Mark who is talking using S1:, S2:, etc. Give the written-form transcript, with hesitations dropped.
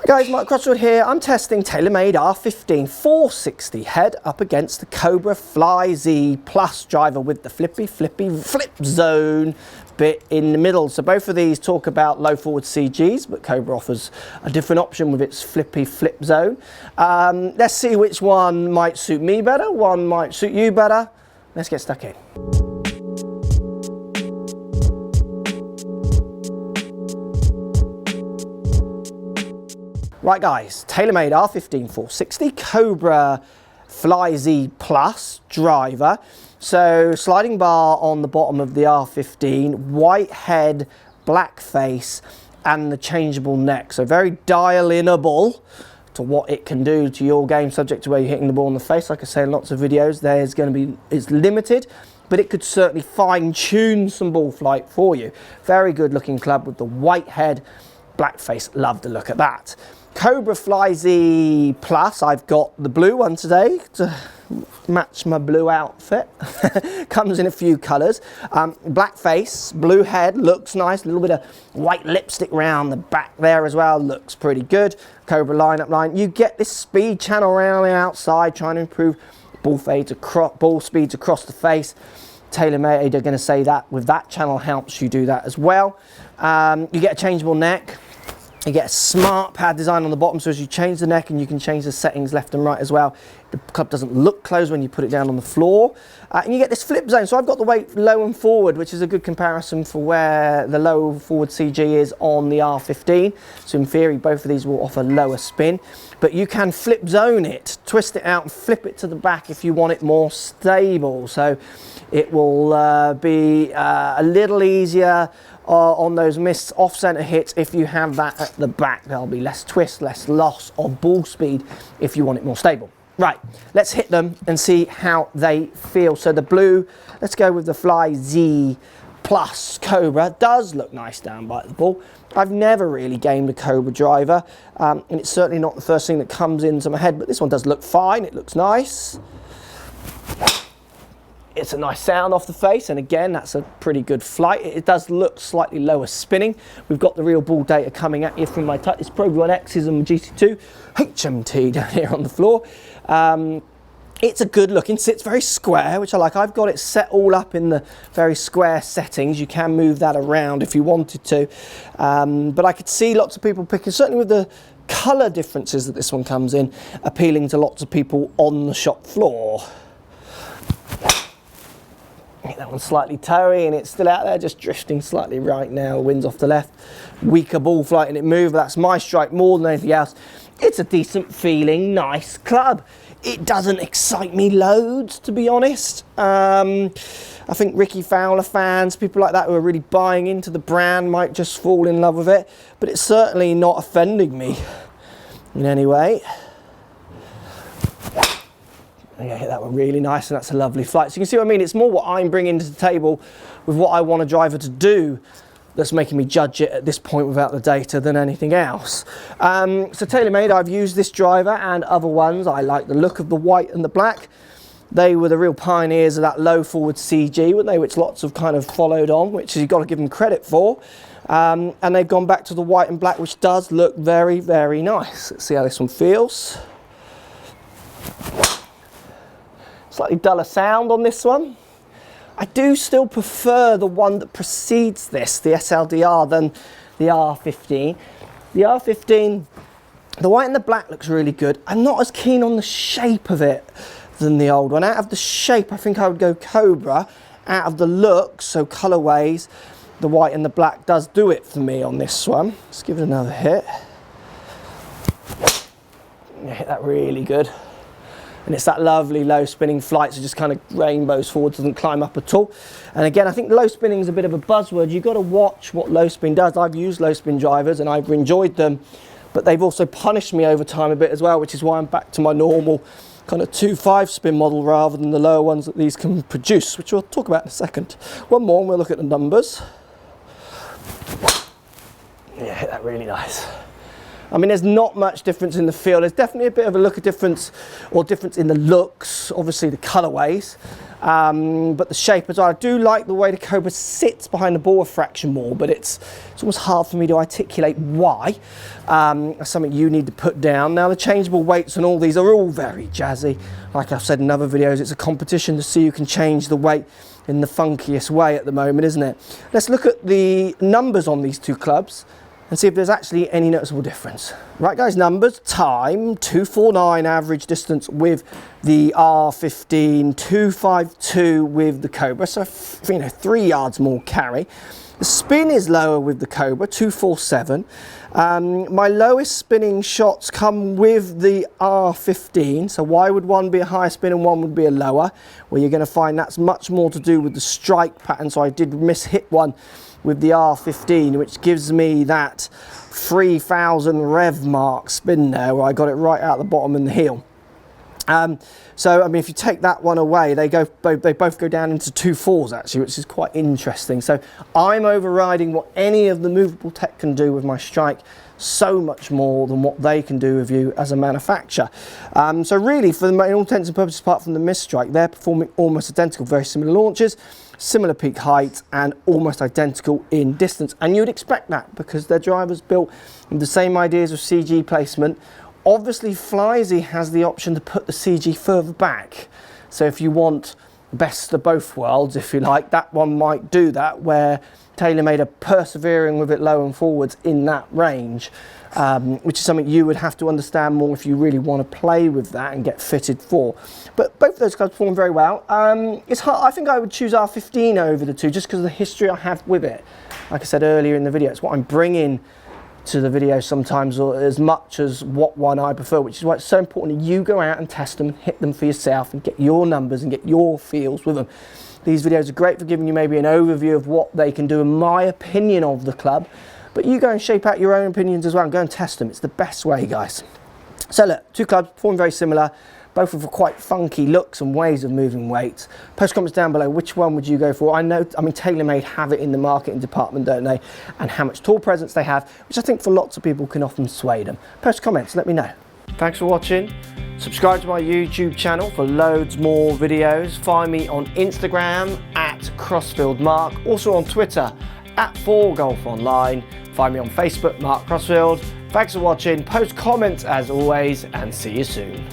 S1: Guys, Mark Crossfield here. I'm testing TaylorMade R15 460 head up against the Cobra FlyZ Plus driver with the flippy flip zone bit in the middle. So both of these talk about low forward CGs, but Cobra offers a different option with its flippy flip zone. Let's see which one might suit me better, one might suit you better. Let's get stuck in. Right guys, TaylorMade R15 460 Cobra FlyZ Plus driver. So sliding bar on the bottom of the R15, white head, black face, and the changeable neck. So very dial-inable to what it can do to your game, subject to where you're hitting the ball in the face. Like I say in lots of videos, it's limited, but it could certainly fine-tune some ball flight for you. Very good looking club with the white head, black face. Love the look at that. Cobra FlyZ Plus, I've got the blue one today to match my blue outfit. Comes in a few colours. Black face, blue head, looks nice. A little bit of white lipstick round the back there as well, looks pretty good. Cobra lineup line. You get this speed channel around the outside, trying to improve ball speeds across the face. TaylorMade are going to say that with that channel helps you do that as well. You get a changeable neck. You get a smart pad design on the bottom, so as you change the neck and you can change the settings left and right as well. The club doesn't look closed when you put it down on the floor. And you get this flip zone. So I've got the weight low and forward, which is a good comparison for where the low forward CG is on the R15. So in theory, both of these will offer lower spin. But you can flip zone it, twist it out and flip it to the back if you want it more stable. So it will be a little easier on those missed off-center hits if you have that at the back. There'll be less twist, less loss of ball speed if you want it more stable. Right, let's hit them and see how they feel. So the blue, let's go with the FlyZ Plus Cobra. Does look nice down by the ball. I've never really gamed a Cobra driver, and it's certainly not the first thing that comes into my head, but this one does look fine. It looks nice. It's a nice sound off the face, and again, that's a pretty good flight. It does look slightly lower spinning. We've got the real ball data coming at you from my touch. It's Pro V1X's and GC2 HMT down here on the floor. It's a good looking, sits very square, which I like. I've got it set all up in the very square settings. You can move that around if you wanted to. But I could see lots of people picking, certainly with the colour differences that this one comes in, appealing to lots of people on the shop floor. That one's slightly toey and it's still out there, just drifting slightly right now. Wind's off the left. Weaker ball flight and it moved. That's my strike more than anything else. It's a decent feeling, nice club. It doesn't excite me loads, to be honest. I think Ricky Fowler fans, people like that who are really buying into the brand might just fall in love with it. But it's certainly not offending me in any way. Yeah, hit that one really nice, and that's a lovely flight. So you can see what I mean. It's more what I'm bringing to the table with what I want a driver to do that's making me judge it at this point without the data than anything else. So TaylorMade, I've used this driver and other ones. I like the look of the white and the black. They were the real pioneers of that low forward CG, weren't they? Which lots have kind of followed on, which you've got to give them credit for. And they've gone back to the white and black, which does look very, very nice. Let's see how this one feels. Slightly duller sound on this one. I do still prefer the one that precedes this, the SLDR, than the R15. The R15, the white and the black looks really good. I'm not as keen on the shape of it than the old one. Out of the shape, I think I would go Cobra. Out of the look, so colorways, the white and the black does do it for me on this one. Let's give it another hit. Yeah, hit that really good. And it's that lovely low spinning flight, so just kind of rainbows forward, doesn't climb up at all. And again, I think low spinning is a bit of a buzzword. You've got to watch what low spin does. I've used low spin drivers and I've enjoyed them, but they've also punished me over time a bit as well, which is why I'm back to my normal kind of 2.5 spin model rather than the lower ones that these can produce, which we'll talk about in a second. One more and we'll look at the numbers. Yeah, hit that really nice. I mean, there's not much difference in the feel. There's definitely a bit of a difference in the looks, obviously the colorways, but the shape as well. I do like the way the Cobra sits behind the ball a fraction more, but it's almost hard for me to articulate why. That's something you need to put down. Now, the changeable weights on all these are all very jazzy. Like I've said in other videos, it's a competition to see who can change the weight in the funkiest way at the moment, isn't it? Let's look at the numbers on these two clubs and see if there's actually any noticeable difference. Right guys, numbers, time, 249 average distance with the R15, 252 with the Cobra, so 3 yards more carry. The spin is lower with the Cobra, 247. My lowest spinning shots come with the R15, so why would one be a higher spin and one would be a lower? Well, you're going to find that's much more to do with the strike pattern, so I did miss-hit one with the R15, which gives me that 3,000 rev mark spin there, where I got it right out the bottom and the heel. So I mean, if you take that one away, they both go down into 2.4s actually, which is quite interesting. So I'm overriding what any of the movable tech can do with my strike so much more than what they can do with you as a manufacturer. So really, for in all intents and purposes, apart from the mist strike, they're performing almost identical, very similar launches, similar peak height, and almost identical in distance. And you'd expect that because their driver's built with the same ideas of CG placement. Obviously, FlyZ has the option to put the CG further back. So if you want best of both worlds, if you like, that one might do that, where TaylorMade are persevering with it low and forwards in that range, which is something you would have to understand more if you really want to play with that and get fitted for. But both of those clubs perform very well. It's hard. I think I would choose R15 over the two just because of the history I have with it. Like I said earlier in the video, it's what I'm bringing to the video sometimes, or as much as what one I prefer, which is why it's so important that you go out and test them and hit them for yourself and get your numbers and get your feels with them. These videos are great for giving you maybe an overview of what they can do and my opinion of the club, but you go and shape out your own opinions as well and go and test them. It's the best way, guys. So look, two clubs perform very similar, both with quite funky looks and ways of moving weights. Post comments down below, which one would you go for? I mean, TaylorMade have it in the marketing department, don't they? And how much tool presence they have, which I think for lots of people can often sway them. Post comments, let me know. Thanks for watching. Subscribe to my YouTube channel for loads more videos. Find me on Instagram at Crossfield Mark, also on Twitter at 4golfonline. Find me on Facebook, Mark Crossfield. Thanks for watching. Post comments as always, and see you soon.